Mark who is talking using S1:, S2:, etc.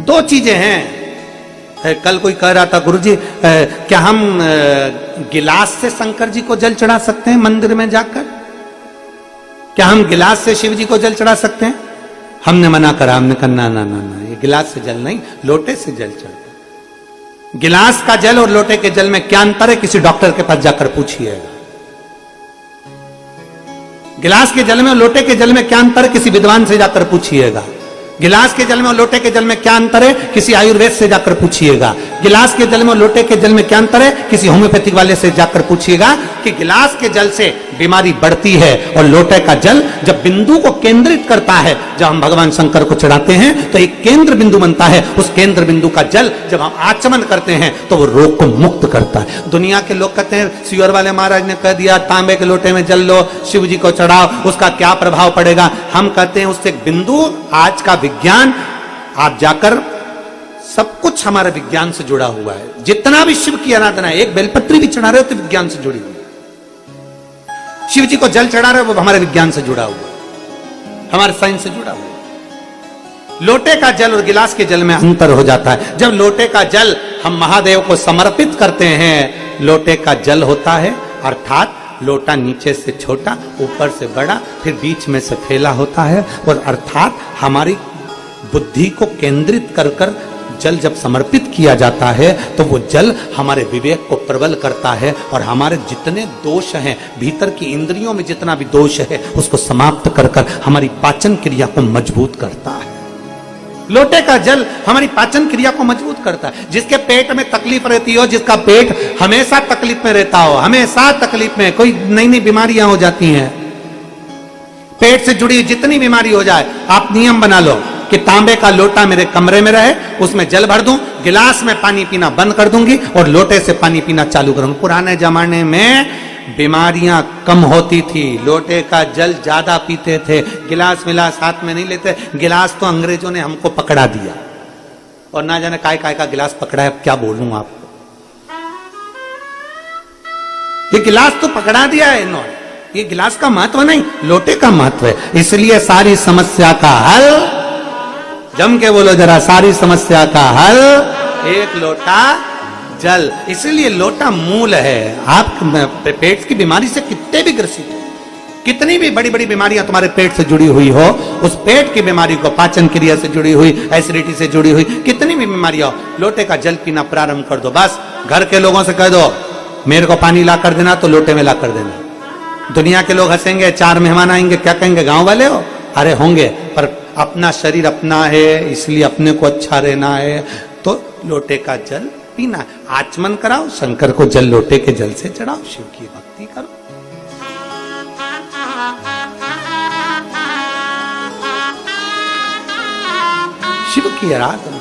S1: दो चीजें हैं। कल कोई कह रहा था गुरुजी क्या हम गिलास से शंकर जी को जल चढ़ा सकते हैं मंदिर में जाकर? क्या हम गिलास से शिव जी को जल चढ़ा सकते हैं? हमने मना करा, हमने कहा ना ना ना ना, ये गिलास से जल नहीं, लोटे से जल चढ़ता। गिलास का जल और लोटे के जल में क्या अंतर है? किसी डॉक्टर के पास जाकर पूछिएगा। गिलास के जल में और लोटे के जल में क्या अंतर है? किसी विद्वान से जाकर पूछिएगा। गिलास के जल में और लोटे के जल में क्या अंतर है? किसी आयुर्वेद से जाकर पूछिएगा। गिलास के जल में और लोटे के जल में क्या अंतर है? किसी होम्योपैथिक वाले से जाकर पूछिएगा कि गिलास के जल से बीमारी बढ़ती है और लोटे का जल जब बिंदु को केंद्रित करता है, जब हम भगवान शंकर को चढ़ाते हैं तो एक केंद्र बिंदु बनता है। उस केंद्र बिंदु का जल जब हम आचमन करते हैं तो वो रोग को मुक्त करता है। दुनिया के लोग कहते हैं सियोर वाले महाराज ने कह दिया तांबे के लोटे में जल लो, शिव जी को चढ़ाओ, उसका क्या प्रभाव पड़ेगा? हम कहते हैं उससे एक बिंदु, आज का विज्ञान, आप जाकर सब कुछ हमारे विज्ञान से जुड़ा हुआ है। जितना भी शिव की आराधना है, एक बेलपत्री भी चढ़ा रहे हो तो विज्ञान से जुड़ी हुई है। शिव जी को जल चढ़ा रहे हो वो हमारे विज्ञान से जुड़ा हुआ है, हमारे साइंस से जुड़ा हुआ है। लोटे का जल और गिलास के जल में अंतर हो जाता है। जब लोटे का जल हम महादेव को समर्पित करते हैं, लोटे का जल होता है, अर्थात लोटा नीचे से छोटा, ऊपर से बड़ा, फिर बीच में से फैला होता है, और अर्थात हमारी बुद्धि को केंद्रित कर कर जल जब समर्पित किया जाता है तो वो जल हमारे विवेक को प्रबल करता है और हमारे जितने दोष हैं, भीतर की इंद्रियों में जितना भी दोष है उसको समाप्त कर कर हमारी पाचन क्रिया को मजबूत करता है। लोटे का जल हमारी पाचन क्रिया को मजबूत करता है। जिसके पेट में तकलीफ रहती हो, जिसका पेट हमेशा तकलीफ में रहता हो, हमेशा तकलीफ में, कोई नई नई बीमारियां हो जाती हैं, पेट से जुड़ी जितनी बीमारी हो जाए, आप नियम बना लो कि तांबे का लोटा मेरे कमरे में रहे, उसमें जल भर दूं, गिलास में पानी पीना बंद कर दूंगी और लोटे से पानी पीना चालू करूंगी। पुराने जमाने में बीमारियां कम होती थी, लोटे का जल ज्यादा पीते थे, गिलास मिलास हाथ में नहीं लेते। गिलास तो अंग्रेजों ने हमको पकड़ा दिया, और ना जाने काय काय का गिलास पकड़ा है, क्या बोलूं आपको। ये गिलास तो पकड़ा दिया है इन्होंने, ये गिलास का महत्व नहीं, लोटे का महत्व है। इसलिए सारी समस्या का हल, जम के बोलो जरा, सारी समस्या का हल एक लोटा जल। इसलिए लोटा मूल है। आप पेट की बीमारी से कितने भी ग्रसित हो, कितनी भी बड़ी बड़ी बीमारियां तुम्हारे पेट से जुड़ी हुई हो, उस पेट की बीमारी को, पाचन क्रिया से जुड़ी हुई, एसिडिटी से जुड़ी हुई कितनी भी बीमारियां हो, लोटे का जल पीना प्रारंभ कर दो। बस घर के लोगों से कह दो मेरे को पानी ला कर देना, तो लोटे में ला कर देना। दुनिया के लोग हंसेंगे, 4 मेहमान आएंगे, क्या कहेंगे, गांव वाले हो? अरे होंगे, पर अपना शरीर अपना है, इसलिए अपने को अच्छा रहना है, तो लोटे का जल पीना। आचमन कराओ, शंकर को जल लोटे के जल से चढ़ाओ, शिव की भक्ति करो। शिव की आराधना।